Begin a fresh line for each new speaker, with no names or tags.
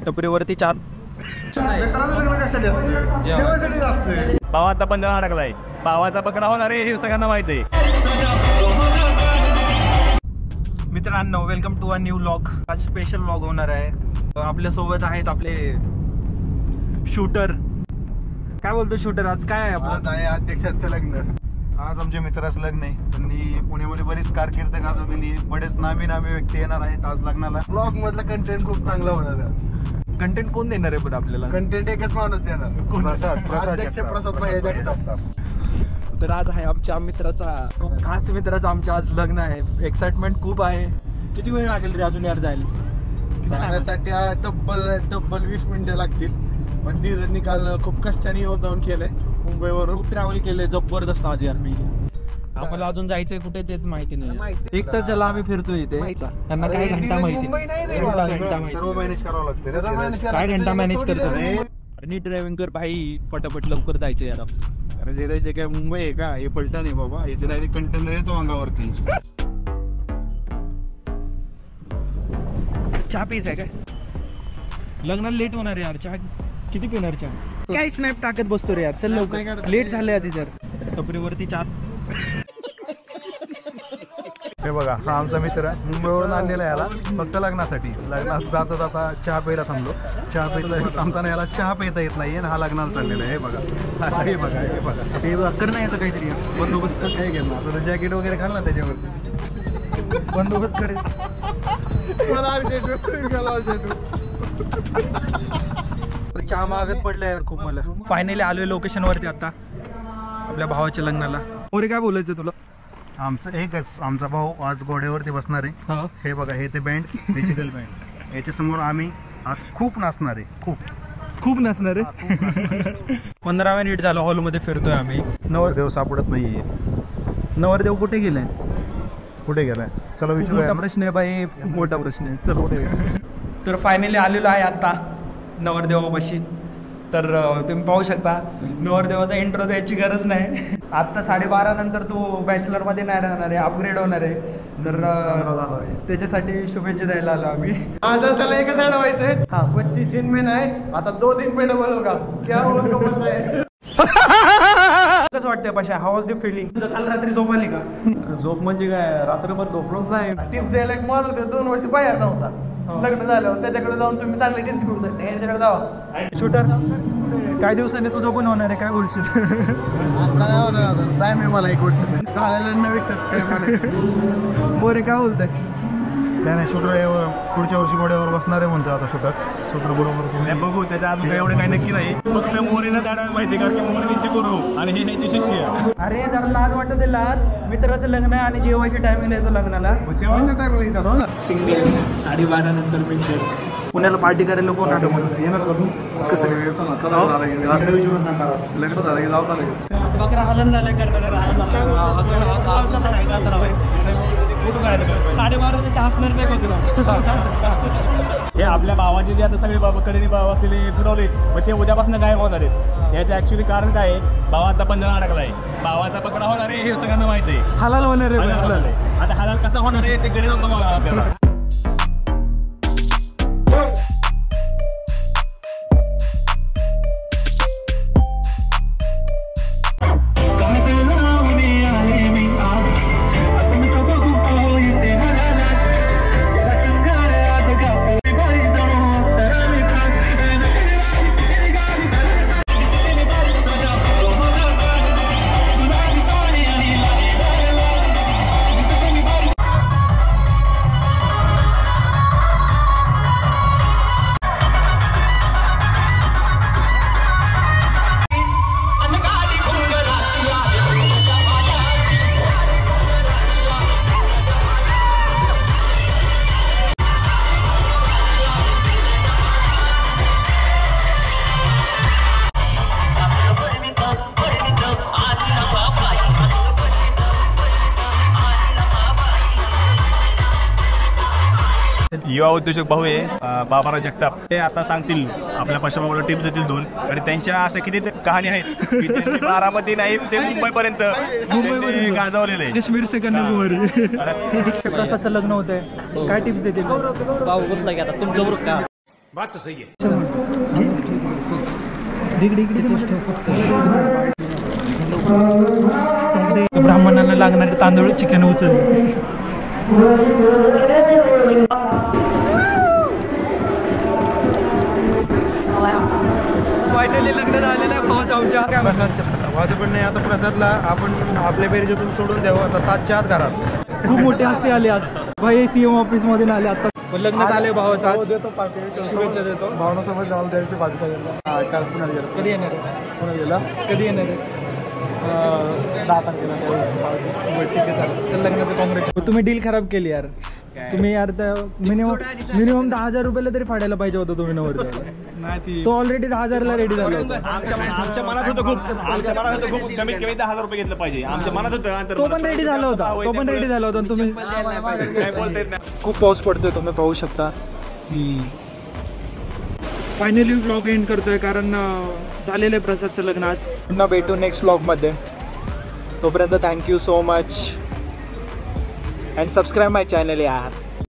टपरीवरती 4 भाव आता पण अडकलाय. भावाचा बकरा होणार आहे हे सगळ्यांना माहिती आहे. मित्रांनो welcome to a new vlog. आज स्पेशल व्लॉग होणार आहे. आपल्या सोबत आहेत आपले शूटर. काय बोलतो शूटर? आज काय आहे आपलं?
आज आहे अध्यक्षांचं लग्न. आज आमच्या मित्राचं लग्न आहे. त्यांनी पुण्यामध्ये बरीच कारकीर्द गाजवलेली, बरेच नामी व्यक्ती येणार आहेत आज लग्नाला. ब्लॉग मधला कंटेंट खूप चांगला होणार आहे.
कंटेंट कोण देणार आहे पण आपल्याला?
कंटेंट एकच माणूस देणार, प्रसाद भाई जगताप.
तर आज आहे आमच्या मित्राचा, खूप खास मित्राचं आमच्या आज लग्न आहे. एक्साइटमेंट खूप आहे. किती वेळ लागेल रे अजून यार जायला?
जाण्यासाठी तब्बल 20 मिनिटं लागतील. पण धीरजनी काल खूप कष्टाने येऊन जाऊन केलंय. मुंबईवरून
खूप ट्रॅव्हल केले जबरदस्त आज यार. मी आम्हाला अजून जायचंय कुठे तेच माहिती नाही. एक तर चला आम्ही फिरतोय इथे. त्यांना काय घंटा माहिती
सर्व मॅनेज करावं लागतं.
काय घंटा मॅनेज करतो रे? नीट ड्रायव्हिंग कर भाई, पटापट लवकर जायचं यार.
अरे जे काय मुंबई आहे का? हे पलटा नाही बाबा. याचे डायरेक्ट कंटेनर येतो अंगावरती.
चहा प्यायचा काय? लग्नाला लेट होणार यार. चहा किती पिणार? चहा काय स्नॅप टाकत बसतो रे यार. चल लवकर, लेट झालंय आधी. जर टपरीवरती 4.
हे बघा, हा आमचा मित्र आहे. मुंबईवरून आणलेला याला फक्त लग्नासाठी. लग्नात जाता जाता चहा प्यायला थांबलो. चहा प्यायला थांबताना याला चहा प्यायता येत नाही आणि हा लग्नाला चाललेला आहे. हे बघा, हे बघा, हे बघा.
हे कर नाही येतं काहीतरी बंदोबस्त.
काय घेणार आता? जॅकेट वगैरे घाल ना त्याच्यावर,
बंदोबस्त करे. चहा मागत पडलाय यार खूप मला. फायनली आलोय लोकेशन वरती आता आपल्या भावाच्या लग्नाला. ओरे काय बोलायचं तुला?
आमचं एकच, आमचा भाऊ आज घोड्यावरती बसणार आहे. हे बघा, हे ते बँड, डिजिटल बँड. याच्या समोर आम्ही आज खूप नाचणार आहे.
खूप नाचणार आहे. 15 मिनिट झालं हॉलमध्ये फिरतोय आम्ही.
नवरदेव सापडत नाहीये.
नवरदेव कुठे गेलाय?
कुठे गेलाय? चला विचारू.
मोठा प्रश्न आहे बाई, मोठा प्रश्न आहे. चल. तर फायनली आलेलो आहे आता नवरदेवापाशी. तर तुम्ही पाहू शकता नवरदेवाचा इंट्रो द्यायची गरज नाही. आत्ता 12:30 नंतर तो बॅचलरमध्ये नाही राहणार आहे, अपग्रेड होणार आहे. तर त्याच्यासाठी शुभेच्छा द्यायला आलो आम्ही.
आता त्याला एकच अडवायचं आहे. हा 25 दिन में आहे आता 2-3 महिने बोलवगा क्या होत आहे.
कसं वाटतंय Pasha? How was the feeling? तुझं काल रात्री झोप आली का?
झोप म्हणजे काय, रात्रभर झोपलोच नाही. टिप्स द्यायला एक माणूस 2 वर्ष बाहेर नव्हता. लग्न झालं त्याच्याकडे जाऊन तुम्ही चांगले टिप्स घेऊन जाते. यांच्याकडे जावा.
शूटर काही दिवसांनी तुझं पण होणार आहे. काय बोलशील?
आता नाही होणार. आता टाइम आहे मला 1 वर्ष. चालायला विचार काय म्हणायचं.
बोरे काय बोलताय?
काय नाही, शूटर पुढच्या वर्षी घोड्यावर बसणार आहे म्हणतो. आता शूटर बरोबर
बघू. त्याच्या अजून एवढं काही नक्की नाही. फक्त मोरीनं जाणार माहिती का की मोरीची गुरु आणि हे ह्याची शिष्य. अरे जरा लाज वाटत आहे. लाज. मित्राचं लग्न आहे आणि जेवायच्या टायमिंगला येतो लग्नाला.
जेवायच्या टायमिंगला येत असतो ना.
सिंगल 12:30 नंतर मी पुण्याला पार्टी करायला कोण आठवण येणार करून कसं लग्न झालं की जाऊ बकरा हलन झालं करणार. 12:30 ते हसणार नाही का? हे आपल्या भावाचे जे आता सगळे बाबाकडे भाव असलेले फिरवले, मग ते उद्यापासून गायब होणार आहेत. याचं ऍक्च्युली कारण काय आहे? भावाचा बंधन अडकला आहे. भावाचा बकरा होणार आहे हे सगळ्यांना माहिती आहे. हलाल होणार आहे. आता हलाल कसं होणार आहे ते गणित बघावं आपल्याला. युवा उद्योजक भाऊ आहे बाबाराव जगताप. ते आता सांगतील आपल्या पश्चिमाला टिप्स देतील 2. आणि त्यांच्या अशा किती कहाणी आहेत की त्यांची बारामती नाही ते मुंबईपर्यंत गाजवलेलं आहे. काश्मीर से कन्याकुमारी. प्रसादचं लग्न होतंय, काय टिप्स देतील? भाऊ बोलला की आता तुमच्याबरोबर का
बात तो सही है.
ब्राह्मणाला लागणारे तांदूळ चिकन उचलले. फायनली लग्न झालेलं आहे भावाचं आमच्या.
प्रसाद वाजं पण नाही आता. प्रसादला आपण आपल्या बेरजेतून सोडून द्यावं आता. 7च्या आत घरात.
खूप मोठी हस्ती आली आज. भाई CM ऑफिस मधून आले आता. लग्न झाले भावाचं आज. शुभेच्छा देतो.
भावनासोबत जाऊन द्यायचे बाजूचा. काल पुण्याला गेलो.
कधी येणार आहे?
पुण्याला गेला.
कधी येणार आहे?
10 तारखेला. ठीक आहे चालेल.
तर लग्नाचं काँग्रेस. तुम्ही डील खराब केली यार. तुम्ही यार मिनिमम 10,000 रुपयाला तरी फाडायला पाहिजे होतं तुम्ही नवर. तो ऑलरेडी 10,000ला रेडी झाला होता.
आमच्या मनात होतं खूप कमीत कमी 10,000 रुपये घेतलं पाहिजे. आमच्या मनात होतं.
तो पण रेडी झाला होता. तुम्ही
काय बोलतायत ना.
खूप पाऊस पडतोय तुम्ही पाहू शकता. फायनली व्लॉग एंड करतोय कारण झालेलं आहे प्रसादचं लग्न आज. पुन्हा भेटू नेक्स्ट व्लॉगमध्ये. तोपर्यंत thank you so much and subscribe my channel यार.